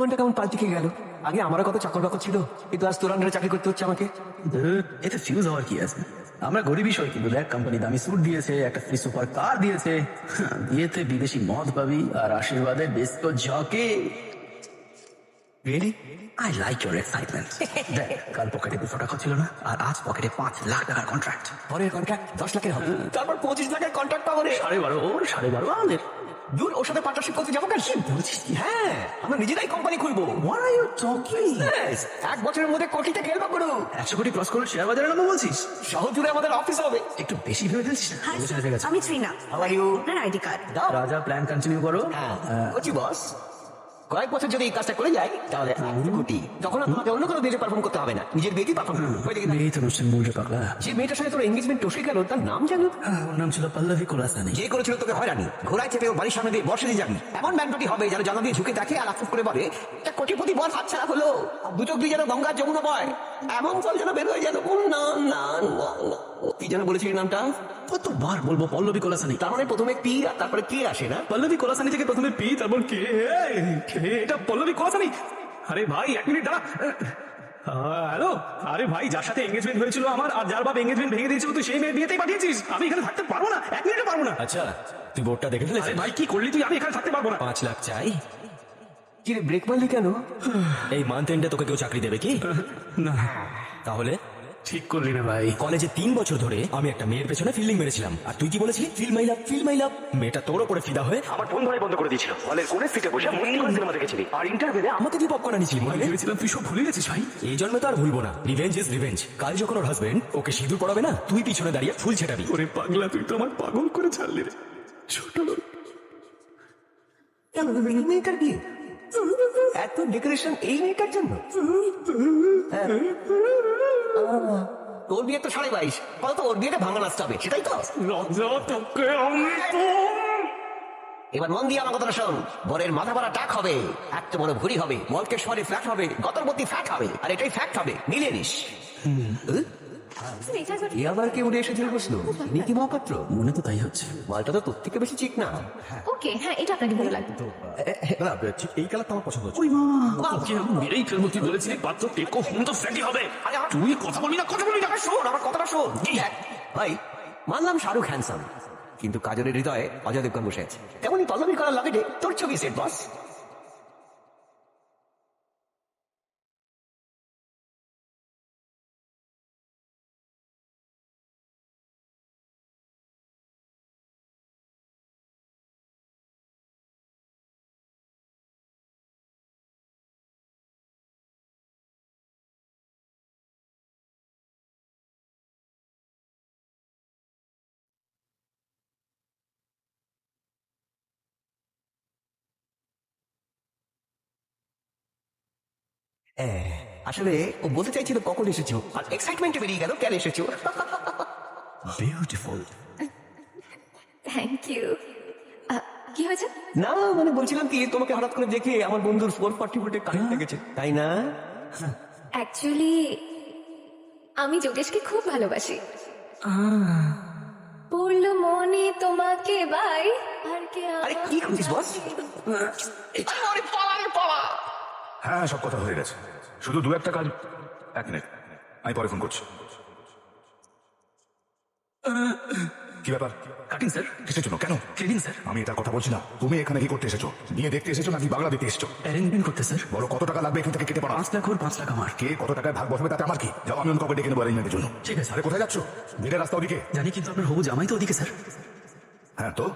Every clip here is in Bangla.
জীবনটা কেমন পাল্টে খেয়ে গেল। আগে আমারও কত চাকর বাকর ছিল, কিন্তু আজ তোর আন্ডারে চাকরি করতে হচ্ছে আমাকে। এতে ফিউজ হওয়ার কি আছে? আমরা গরিবই সই, কিন্তু দেখ কোম্পানি দামি স্যুট দিয়েছে, একটা ফ্রি সুপার কার দিয়েছে, বিয়েতে বিদেশি মদ পাবি, আর আশীর্বাদে disco jockey. Really? I like your excitement. দেখ, কাল পকেটে 200 টাকা ছিল না, আর আজ পকেটে 5 লাখ টাকার কন্ট্রাক্ট। পরের কন্ট্রাক্ট 10 লাখের হবে, তারপর 25 লাখের কন্ট্রাক্ট পাবো রে। 12.5 ওর, 12.5 আমাদের। দূর, ওর সাথে পার্টনারশিপ করতে যাবো কেন? বলছিস কি? হ্যাঁ, আমরা নিজেরাই কোম্পানি খুলবো। What are you talking? Yes, 1 বছরের মধ্যে কোটিতে খেলবো করো। 100 কোটি ক্রস করে শেয়ার বাজারে নামবো বলছিস? শহর জুড়ে আমাদের অফিস হবে। একটু বেশি ভেবে ফেলছিস না? হাই বুঝে গেছে। আমি শ্রীনা। How are you? আপনার আইডি কার্ড। দাও। রাজা, প্ল্যান কন্টিনিউ করো। হ্যাঁ, করছি বস। কয়েক বছর যদি এই কাজটা করে যাই তাহলে 1 কোটি। তখন আর তোমাকে অন্য কোনো বিয়েতে পারফর্ম করতে হবে না, নিজের বিয়েতেই পারফর্ম করবে। এই তো মুসলিম বলছে পাগলা। যে মেয়েটার সাথে তোর এঙ্গেজমেন্ট টসে গেল, তার নাম জানো? ওর নাম ছিল পল্লবী কোলাসানি। যে করেছিল তোকে হয়রানি, ঘোড়ায় চেপে ওর বাড়ির সামনে দিয়ে বর্ষে দিয়ে যাবি। এমন ব্যান্ডটি হবে যেন জানা দিয়ে ঝুঁকে দেখে আর আফুফ করে বলে, একটা কোটিপতি বর হাতছাড়া হলো। দু চোখ দিয়ে যেন গঙ্গার যমুনা বয়, এমন জল যেন বের হয়ে যেন। না না না না, কি যেন বলেছিলি নামটা? কতবার বলবো পল্লবী কোলাসানি? তার মানে প্রথমে পি আর তারপরে কে আসে না? পল্লবী কোলাসানি থেকে প্রথমে পি, তারপর কে? এটা পল্লবী কোলাসানি? আরে ভাই 1 মিনিট দাঁড়া। হ্যালো, আরে ভাই, যার সাথে এঙ্গেজমেন্ট হয়েছিল আমার, আর যার বাবা এঙ্গেজমেন্ট ভেঙে দিয়েছিল, তুই সেই মেয়ের বিয়েতেই পাঠিয়েছিস। আমি এখানে থাকতে পারবো না, 1 মিনিটও পারবো না। আচ্ছা, তুই বোর্ডটা দেখে আরে ফেলেছিস? ভাই, কি করলি তুই? আমি এখানে থাকতে পারবো না। 5 লাখ চাই। কি রে, ব্রেক মারলি কেন? এই মান্থ এন্ডে তোকে কেউ চাকরি দেবে কি? না, তাহলে ঠিক করলি না ভাই। কলেজে 3 বছর ধরে আমি একটা মেয়ের পেছনে ফিল্ডিং মেরেছিলাম, আর তুই কি বলেছিলি? Feel my love, feel my love. মেয়েটা তোর উপরে ফিদা হয়ে আমার ফোন ধরে বন্ধ করে দিয়েছিল। হলের কোণের সিটে বসে মস্তিমান সিনেমা দেখেছিলি, আর ইন্টারভিউতে আমাকে দিয়ে পপকর্ন আনিছিলি। মনে নেই? ভেবেছিলাম তুই সব ভুলে গেছিস ভাই। এই জন্মে তো আর ভুলবো না। Revenge is revenge. কাল যখন ওর হাজবেন্ড ওকে সিঁদুর পড়াবে না, তুই পিছনে দাঁড়িয়ে ফুল ছেটাবি। ওরে পাগলা, তুই তো আমার পাগল করে ছাড়লি রে। ছোট লোক। কেন এই মেয়েটার বিয়ে? এত ডেকোরেশন এই মেয়েটার জন্য? হ্যাঁ। তোর বিয়ে তো 22.5, বল তো ওর বিয়েটা ভাঙা নাচতে হবে, সেটাই তো? রাজা, তোকে আমি তো। এবার মন দিয়ে আমার কথাটা শোন। বরের মাথা ভরা টাক হবে, এত বড় ভুড়ি হবে, মলকেশ্বরে ফ্ল্যাট হবে, গতর্বতী ফ্ল্যাট হবে, আর এটাই ফ্যাক্ট হবে, মিলিয়ে নিস। এ আবার কে উঠে এসেছিল বসলো? নীতি মহাপাত্র? মনে তো তাই হচ্ছে। মালটা তো তোর থেকে বেশি চিক না? ওকে, হ্যাঁ, এটা আপনাকে ভালো লাগবে। না, ঠিক এই কালারটা আমার পছন্দ হচ্ছে। ওই মা, তোকে আমি মেরেই ফেলবো। তুই বলেছিলি পাত্র টেকো হোম তো ফ্ল্যাটই হবে। তুই কথা বলবি না, কথা বলবি না। শোন আমার কথাটা শোন। ভাই, মানলাম শাহরুখ হ্যান্ডসাম, কিন্তু কাজলের হৃদয়ে অজয় দেবগন বসে আছে। তেমনই পল্লবী করার লকেটে তোর ছবি সেট বস। হ্যাঁ, আসলে ও বলতে চাইছিল কখন এসেছো, আর এক্সাইটমেন্টে বেরিয়ে গেল কেন এসেছো। বিউটিফুল। Thank you. কি হয়েছে? না মানে বলছিলাম কি, তোমাকে হঠাৎ করে দেখে আমার বন্ধুর 440 ভোল্টের কারেন্ট লেগেছে, তাই না? অ্যাকচুয়ালি আমি যোগেশকে খুব ভালোবাসি। পড়লো মনে তোমাকে বাই, আর কে আরে কি করছিস বস? আরে পালা রে পালা। হ্যাঁ, সব কথা হয়ে গেছে, শুধু 2-1টা কাজ। 1 মিনিট, আমি পরে ফোন করছি। কি ব্যাপার? Cutting sir. কিসের জন্য? কেন? Trading sir. আমি এটার কথা বলছি না। তুমি এখানে কি করতে এসেছো? বিয়ে দেখতে এসেছো নাকি বাংলা দেখতে এসেছো? অ্যারেঞ্জমেন্ট করতে স্যার। বলো কত টাকা লাগবে এখান থেকে কেটে পড়া? 5 লাখ ওর, 5 লাখ আমার। কে কত টাকায় ভাগ বসবে তাতে আমার কি? যাও, আমি অন্য কাউকে ডেকে নেবো অ্যারেঞ্জমেন্টের জন্য। ঠিক আছে। আরে কোথায় যাচ্ছ? ভিড়ের রাস্তা ওদিকে। জানি, কিন্তু আপনার হবু জামাই তো ওদিকে স্যার। হ্যাঁ তো?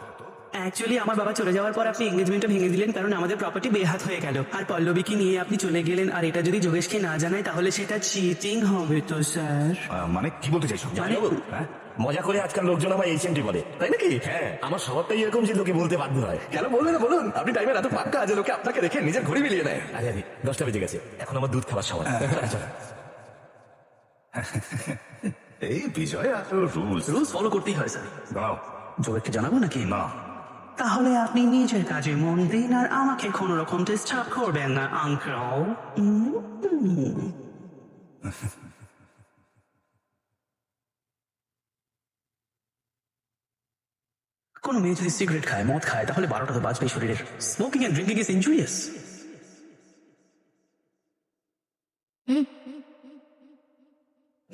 অ্যাকচুয়ালি আমার বাবা চলে যাওয়ার পর আপনি এঙ্গেজমেন্টটা ভেঙে দিলেন, কারণ আমাদের প্রপার্টি বেহাত হয়ে গেল। আর পল্লবীকে নিয়ে আপনি চলে গেলেন, আর এটা যদি যোগেশকে না জানায় তাহলে সেটা চিটিং হবে তো স্যার। মানে কি বলতে চাইছো? মানে হ্যাঁ, মজা করে আজকাল লোকজন আমার এইচএমটি বলে, তাই নাকি? হ্যাঁ, আমার স্বভাবটাই এরকম যে লোকে বলতে বাধ্য হয়। কেন বলবেন না বলুন, আপনি টাইমের এত পাক্কা যে লোকে আপনাকে দেখে নিজের ঘড়ি মিলিয়ে নেয়। আরে আরে, 10টা বেজে গেছে, এখন আমার দুধ খাবার সময়। এই বিজয় আর রুলস। রুলস ফলো করতেই হয় স্যার। দাঁড়াও। যোগেশকে জানাবো নাকি? না, তাহলে আপনি নিজের কাজে মন দিন, আর আমাকে কোনো রকম ডিস্টার্ব করবেন না আঙ্কেল। কোনো মেয়ে যদি সিগারেট খায়, মদ খায়, তাহলে 12টা তো বাজবেই শরীরের। Smoking and drinking is injurious.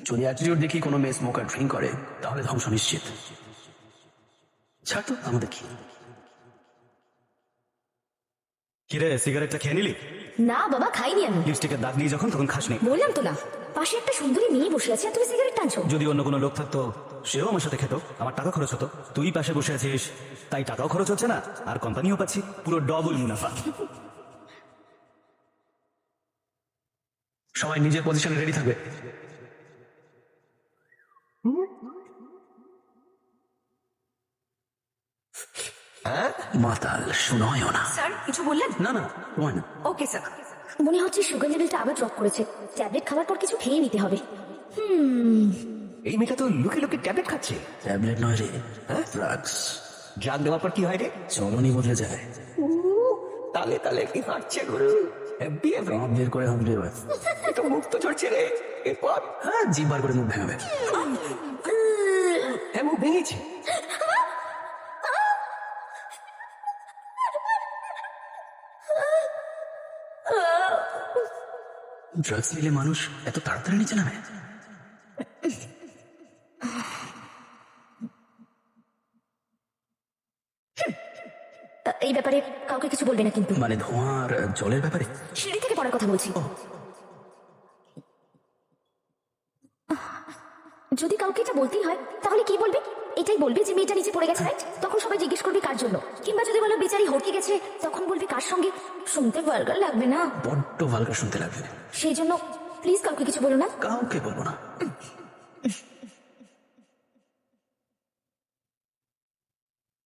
যদি অ্যাটিটিউড দেখি কোনো মেয়ে স্মোকার ড্রিঙ্ক করে তাহলে ধ্বংস নিশ্চিত। ছাড় তো, আমাদের কি। কিরে সিগারেটটা খেয়ে নিলি? না বাবা, খাইনি আমি। লিপস্টিকের দাগ নিয়ে যখন তখন খাসনি। বললাম তো না, পাশে একটা সুন্দরী মেয়ে বসে আছে আর তুমি সিগারেট টানছো। যদি অন্য কোনো লোক থাকতো সেও আমার সাথে খেত, আমার টাকা খরচ হতো। তুই পাশে বসে আছিস তাই টাকাও খরচ হচ্ছে না, আর কোম্পানিও পাচ্ছি, পুরো ডবল মুনাফা। সবাই নিজের পজিশনে রেডি থাকবে। মাতাল শুনয়ও না। স্যার কিছু বললেন? না না, তোমায় না। Okay sir. মনে হচ্ছে সুগার লেভেলটা আবার ড্রপ করেছে। ট্যাবলেট খাওয়ার পর কিছু খেয়ে নিতে হবে। এই মেয়েটা তো লুকে লুকে ট্যাবলেট খাচ্ছে। ট্যাবলেট নয় রে, ড্রাগস। ড্রাগ দেওয়ার পর কি হয় রে? চলনি বদলে যায়। তালে তালে কি হাঁটছে গুরু, হেব্বি হেব্বি। রড বের করে হাঁটলে এবার। এটা মুখ তো চড়ছে রে। এরপর হ্যাঁ, জিভ বার করে মুখ ভেঙাবে। হ্যাঁ, মুখ ভেঙেছে। ড্রাগস নিলে মানুষ এত তাড়াতাড়ি নিচে নামে? এই ব্যাপারে কাউকে কিছু বলবে না কিন্তু। মানে ধোঁয়া আর জলের ব্যাপারে? সিঁড়ি থেকে পড়ার কথা বলছি। যদি কাউকে এটা বলতেই হয় তাহলে কি বলবে? এটাই বলবে যে মেয়েটা নিচে পড়ে গেছে, রাইট? তখন সবাই জিজ্ঞেস করবে কার জন্য। কিংবা যদি বলো বেচারি হড়কে গেছে, তখন বলবে কার সঙ্গে। শুনতে ভালগার লাগবে না? বড্ড ভালগার শুনতে লাগবে। সেই জন্য প্লিজ কাউকে কিছু বলো না। কাউকে বলবো না।